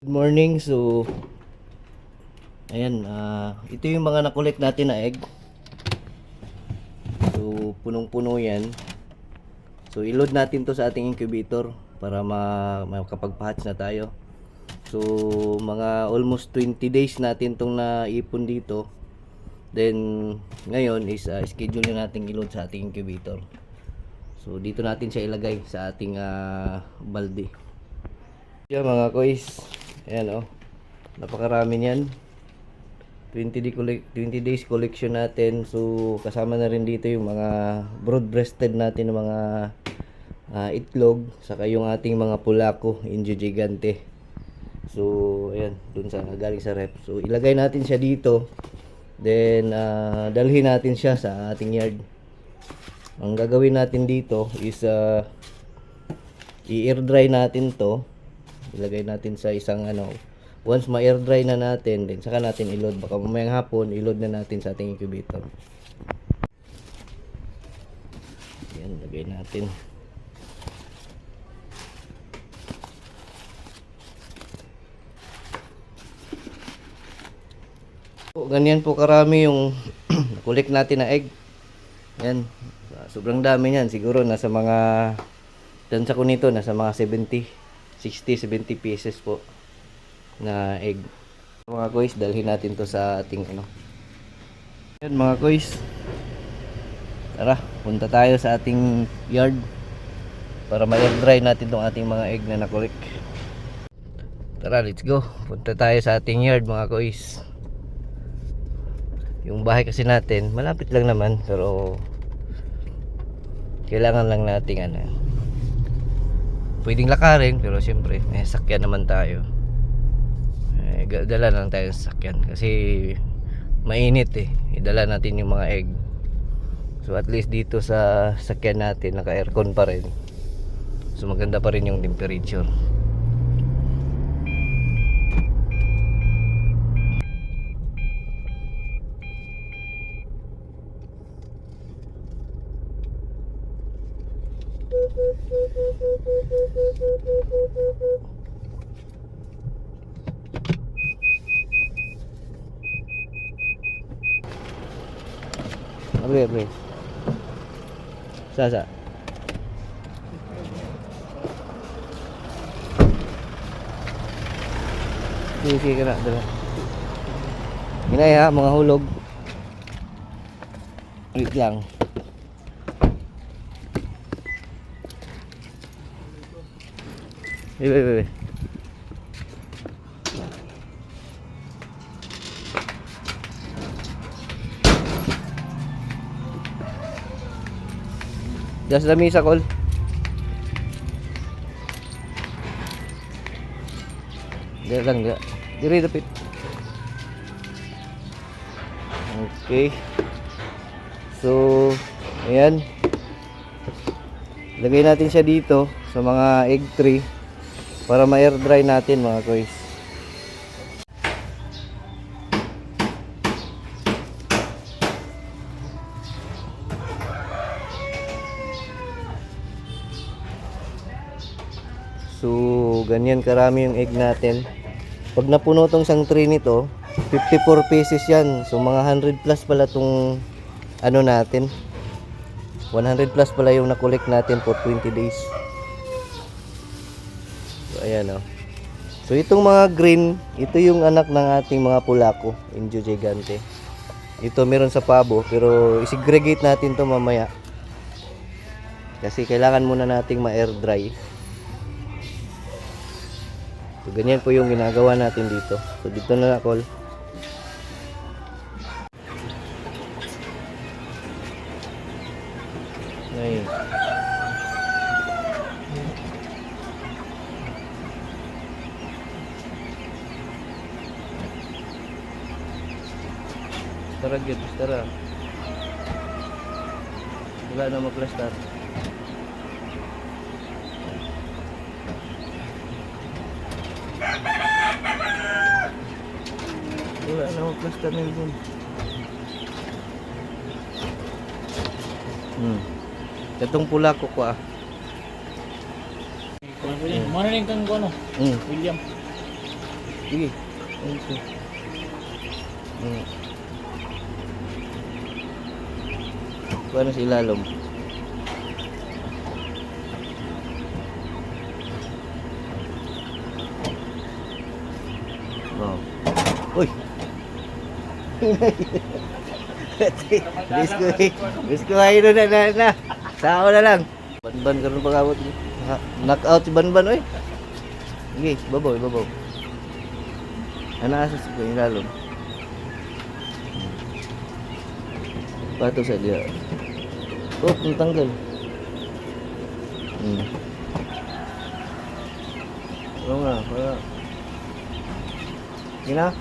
Morning. So ayan, ito yung mga nakulit natin na egg. So punong-puno yan. So i-load natin to sa ating incubator para makapag-hatch na tayo. So mga almost 20 days natin tong naipon dito. Then ngayon is schedule na natin i-load sa ating incubator. So dito natin siya ilagay sa ating balde. Yan mga kois. Ayan napakarami niyan. 20 days collection natin. So kasama na rin dito yung mga broad-breasted natin ng mga itlog, saka yung ating mga pulako, Indio Gigante. So ayan, dun sa galing sa rep. So ilagay natin siya dito. Then dalhin natin siya sa ating yard. Ang gagawin natin dito is i-air dry natin to. Ilagay natin sa isang once ma-air dry na natin, then saka natin i-load. Baka mamayang hapon i-load na natin sa ating incubator. Yan, lagay natin. Ganyan po karami yung nakulik natin na egg. Yan, sobrang dami niyan. Siguro nasa mga tansa ko nito, nasa mga 60-70 pieces po na egg. Mga kois, dalhin natin to sa ating Yan mga kois, tara, punta tayo sa ating yard para ma-air dry natin tong ating mga egg na nakulik. Tara, let's go. Punta tayo sa ating yard mga kois. Yung bahay kasi natin malapit lang naman, pero kailangan lang nating pwedeng lakarin, pero siyempre may sakyan naman tayo. Dala lang tayo sa sakyan kasi mainit idala natin yung mga egg. So at least dito sa sakyan natin naka aircon pa rin, so maganda pa rin yung temperature. Abre. Sasa. Sige ka na, dala. Hinay mga hulog. Wait lang. Bebe. Just the misa call. Dia lang dia. Diri dapit. Okay. So, ayan. Lagay natin siya dito sa mga egg tray para ma-air dry natin mga kois. So, ganyan karami yung egg natin. Pag napuno tong isang tray nito, 54 pieces yan. So, mga 100 plus pala tong natin. 100 plus pala yung nakulik natin for 20 days. So, ayan So, itong mga green, ito yung anak ng ating mga pulako, Indio Gigante. Ito meron sa pabo, pero isegregate natin to mamaya. Kasi kailangan muna nating ma-air dry. So, ganyan po yung ginagawa natin dito. So, dito na call. Ay. Tara. Wala na mag-plastar. Wala na mag-plastar na yun. Katong pula ko Morning kang William. Sige. Ito. Paano sa ilalom? Oh. Uy! Disco hino na. Sao na lang. Banban karon pag-abot. Knock out si Banban oy. Sige, babaw. Ano asas ko yung lalong? Pato sa dia. Oh, kung tanggal. Oo nga, para. Sige na.